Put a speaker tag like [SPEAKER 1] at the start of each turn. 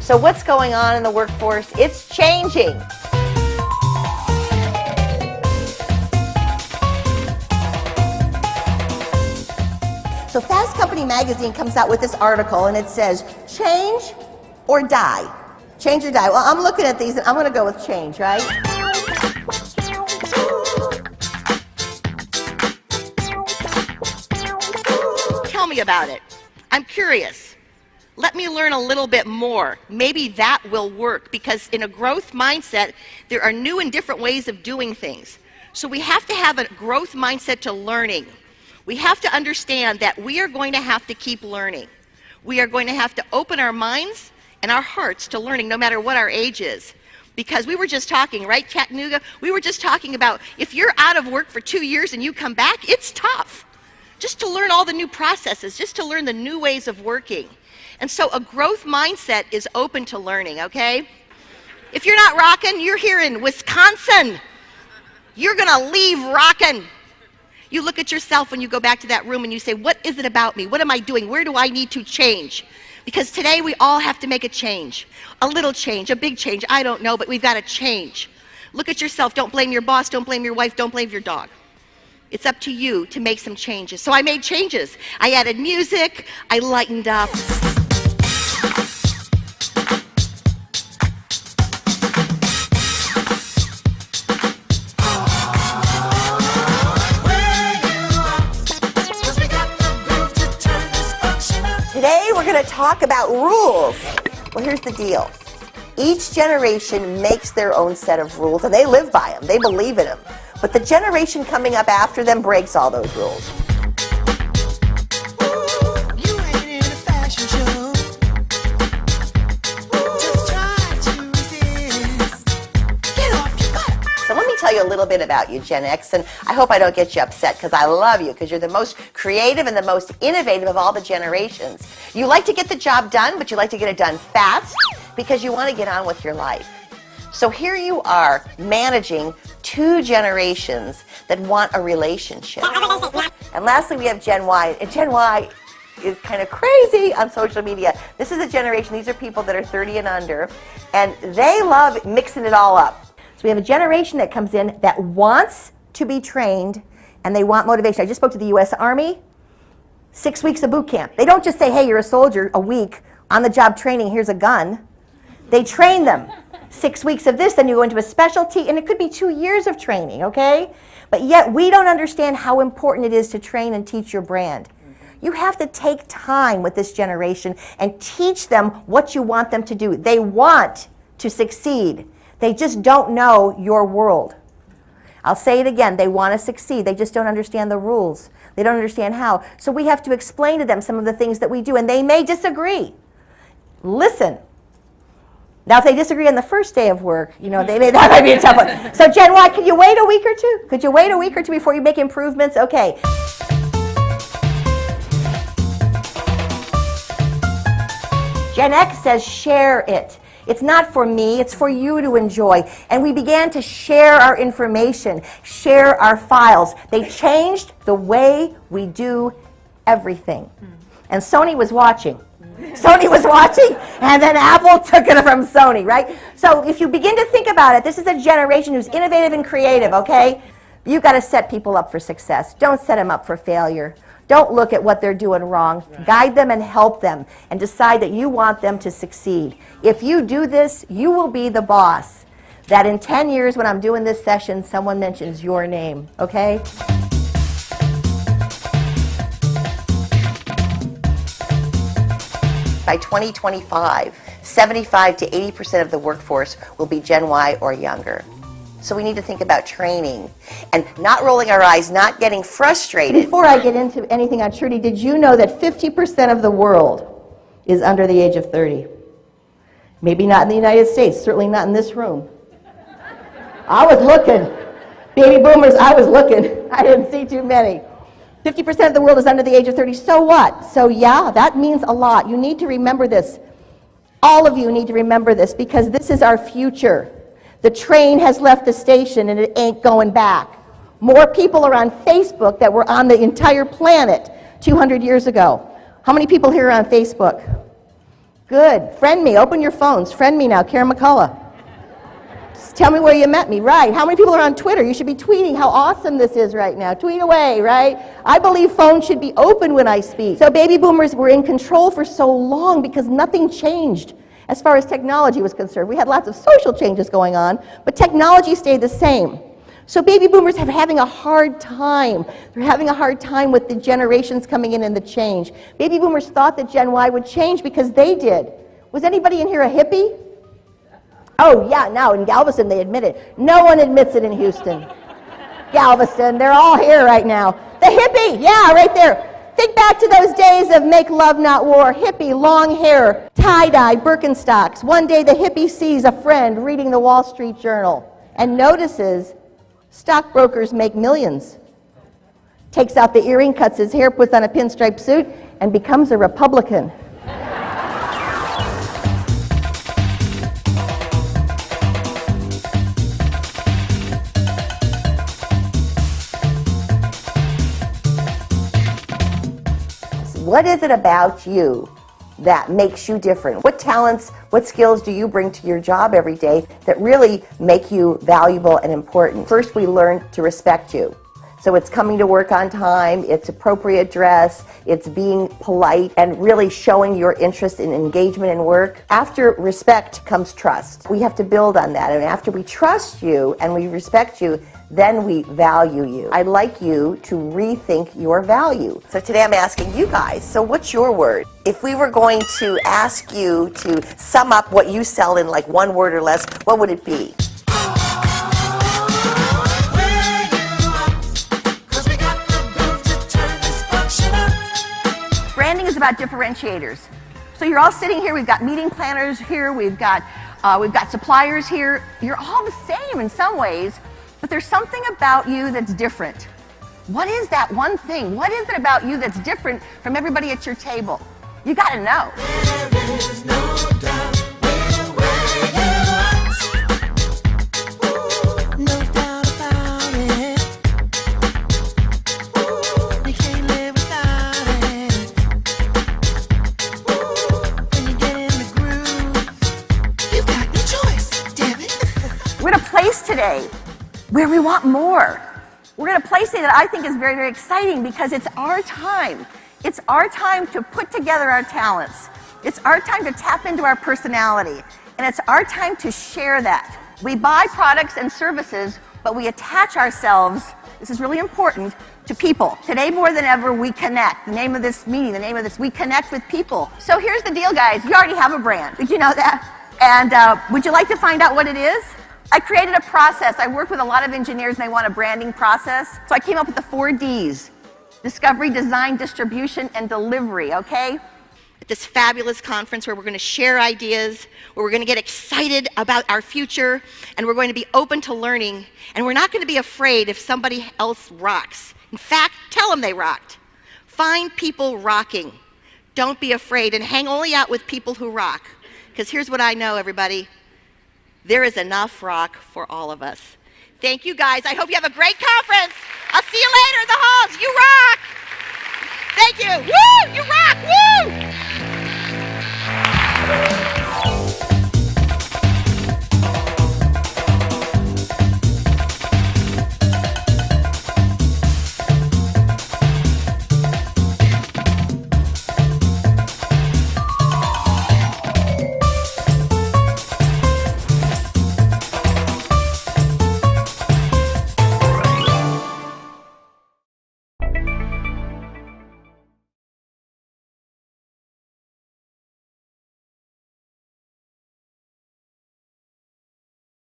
[SPEAKER 1] So what's going on in the workforce? It's changing. So Fast Company magazine comes out with this article and it says, change or die. Change or die. Well, I'm looking at these and I'm going to go with change, right?
[SPEAKER 2] Tell me about it. I'm curious. Let me learn a little bit more. Maybe that will work, because in a growth mindset, there are new and different ways of doing things. So we have to have a growth mindset to learning. We have to understand that we are going to have to keep learning. We are going to have to open our minds and our hearts to learning, no matter what our age is. Because we were just talking, right, Chattanooga? We were just talking about if you're out of work for 2 years and you come back, it's tough. Just to learn all the new processes, just to learn the new ways of working. And so a growth mindset is open to learning, okay? If you're not rocking, you're here in Wisconsin. You're gonna leave rocking. You look at yourself when you go back to that room and you say, what is it about me? What am I doing? Where do I need to change? Because today we all have to make a change. A little change, a big change, I don't know, but we've got to change. Look at yourself. Don't blame your boss, don't blame your wife, don't blame your dog. It's up to you to make some changes. So I made changes. I added music, I lightened up.
[SPEAKER 1] Today we're going to talk about rules. Well, here's the deal. Each generation makes their own set of rules, and they live by them. They believe in them. But the generation coming up after them breaks all those rules. Tell you a little bit about you, Gen X, and I hope I don't get you upset, because I love you, because you're the most creative and the most innovative of all the generations. You like to get the job done, but you like to get it done fast because you want to get on with your life. So here you are managing 2 generations that want a relationship. And lastly, we have Gen Y, and Gen Y is kind of crazy on social media. This is a generation, these are people that are 30 and under, and they love mixing it all up. So we have a generation that comes in that wants to be trained, and they want motivation. I just spoke to the U.S. Army, 6 weeks of boot camp. They don't just say, hey, you're a soldier, a week, on-the-job training, here's a gun. They train them. 6 weeks of this, then you go into a specialty, and it could be 2 years of training, okay? But yet we don't understand how important it is to train and teach your brand. You have to take time with this generation and teach them what you want them to do. They want to succeed. They just don't know your world. I'll say it again, they want to succeed. They just don't understand the rules. They don't understand how. So we have to explain to them some of the things that we do, and they may disagree. Listen. Now, if they disagree on the first day of work, that might be a tough one. So Gen Y, could you wait a week or two? Could you wait a week or two before you make improvements? Okay. Gen X says share it. It's not for me, it's for you to enjoy. And we began to share our information, share our files. They changed the way we do everything. And Sony was watching. Sony was watching, and then Apple took it from Sony, right? So if you begin to think about it, this is a generation who's innovative and creative, okay? You've got to set people up for success. Don't set them up for failure. Don't look at what they're doing wrong. Guide them and help them, and decide that you want them to succeed. If you do this, you will be the boss. That in 10 years when I'm doing this session, someone mentions your name, okay? By 2025, 75 to 80% of the workforce will be Gen Y or younger. So we need to think about training and not rolling our eyes, not getting frustrated. Before I get into anything on Trudy, did you know that 50% of the world is under the age of 30? Maybe not in the United States, certainly not in this room. I was looking. Baby boomers, I was looking. I didn't see too many. 50% of the world is under the age of 30. So what? So yeah, that means a lot. You need to remember this. All of you need to remember this, because this is our future. The train has left the station and it ain't going back. More people are on Facebook than were on the entire planet 200 years ago. How many people here are on Facebook?
[SPEAKER 3] Good. Friend me. Open your phones. Friend me now, Karen McCullough. Just tell me where you met me. Right. How many people are on Twitter? You should be tweeting how awesome this is right now. Tweet away, right? I believe phones should be open when I speak. So baby boomers were in control for so long because nothing changed as far as technology was concerned. We had lots of social changes going on, but technology stayed the same. So baby boomers are having a hard time. They're having a hard time with the generations coming in and the change. Baby boomers thought that Gen Y would change because they did. Was anybody in here a hippie? Oh yeah, now in Galveston they admit it. No one admits it in Houston. Galveston, they're all here right now. The hippie, yeah, right there. Think back to those days of make love, not war. Hippie, long hair, tie-dye, Birkenstocks. One day the hippie sees a friend reading the Wall Street Journal and notices stockbrokers make millions. Takes out the earring, cuts his hair, puts on a pinstripe suit, and becomes a Republican.
[SPEAKER 1] What is it about you that makes you different? What talents, what skills do you bring to your job every day that really make you valuable and important? First, we learn to respect you. So it's coming to work on time, it's appropriate dress, it's being polite, and really showing your interest in engagement in work. After respect comes trust. We have to build on that, and after we trust you and we respect you, then we value you. I'd like you to rethink your value. So today I'm asking you guys, so what's your word? If we were going to ask you to sum up what you sell in like one word or less, what would it be?
[SPEAKER 3] Branding is about differentiators. So you're all sitting here, we've got meeting planners here, we've got suppliers here. You're all the same in some ways, but there's something about you that's different. What is that one thing? What is it about you that's different from everybody at your table? You gotta know.
[SPEAKER 4] There is no doubt where you are. Ooh, no doubt about it. Ooh, you can't live without it. Ooh, when you get in the groove, you've got no choice, damn it.
[SPEAKER 3] We're at a place today where we want more. We're at a place today that I think is very, very exciting because it's our time. It's our time to put together our talents. It's our time to tap into our personality. And it's our time to share that. We buy products and services, but we attach ourselves, this is really important, to people. Today more than ever, we connect. The name of this meeting, we connect with people. So here's the deal, guys. You already have a brand. Did you know that? And would you like to find out what it is? I created a process. I work with a lot of engineers and they want a branding process. So I came up with the 4 Ds. Discovery, design, distribution, and delivery, okay?
[SPEAKER 2] At this fabulous conference where we're going to share ideas, where we're going to get excited about our future, and we're going to be open to learning, and we're not going to be afraid if somebody else rocks. In fact, tell them they rocked. Find people rocking. Don't be afraid, and hang only out with people who rock. Because here's what I know, everybody. There is enough rock for all of us. Thank you, guys. I hope you have a great conference. I'll see you later in the halls. You rock. Thank you. Woo! You rock. Woo!